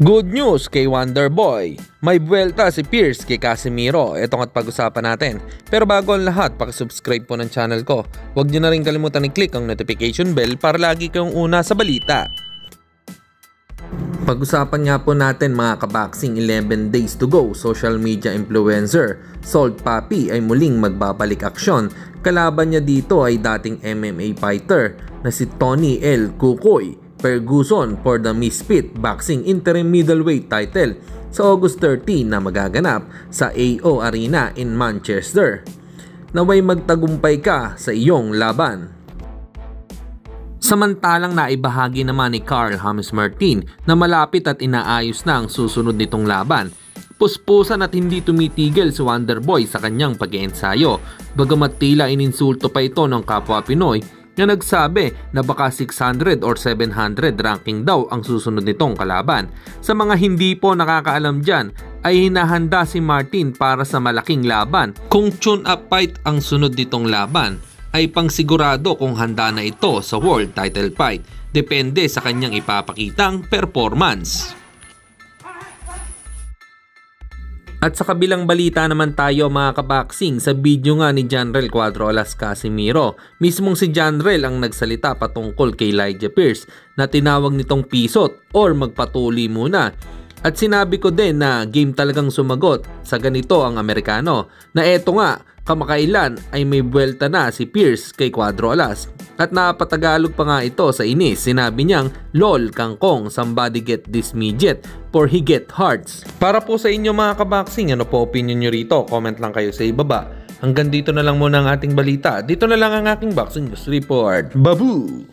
Good news kay Wonderboy. May buwelta si Pierce kay Casimiro. Ito at pag-usapan natin. Pero bago ang lahat, pakisubscribe po ng channel ko. Huwag nyo na rin kalimutan i-click ang notification bell para lagi kayong una sa balita. Pag-usapan nga po natin mga kaboxing, 11 days to go. Social media influencer Salt Papi ay muling magbabalik aksyon. Kalaban niya dito ay dating MMA fighter na si Tony L. Kukoy Ferguson for the Misfit Boxing Interim Middleweight title sa August 13 na magaganap sa AO Arena in Manchester. Naway magtagumpay ka sa iyong laban. Samantalang naibahagi naman ni Carl James Martin na malapit at inaayos na ang susunod nitong laban. Puspusan at hindi tumitigil si Wonderboy sa kanyang pag-iensayo, bagamat tila ininsulto pa ito ng kapwa Pinoy na nagsabi na baka 600 or 700 ranking daw ang susunod nitong kalaban. Sa mga hindi po nakakaalam dyan, ay hinahanda si Martin para sa malaking laban. Kung tune-up fight ang sunod nitong laban, ay pangsigurado kung handa na ito sa world title fight. Depende sa kanyang ipapakitang performance. At sa kabilang balita naman tayo mga kaboxing, sa video nga ni Janrel Cuadro Alas Casimiro, mismong si Janrel ang nagsalita patungkol kay Elijah Pierce na tinawag nitong pisot or magpatuli muna. At sinabi ko din na game talagang sumagot sa ganito ang Amerikano, na eto nga kamakailan ay may buwelta na si Pierce kay Cuadro Alas. At napatagalog pa nga ito sa inis, sinabi niyang, "Lol kangkong, somebody get this midget for he get hearts." Para po sa inyo mga kaboxing, ano po opinion nyo rito? Comment lang kayo sa ibaba. Hanggang dito na lang muna ang ating balita. Dito na lang ang aking boxing news report. Babu!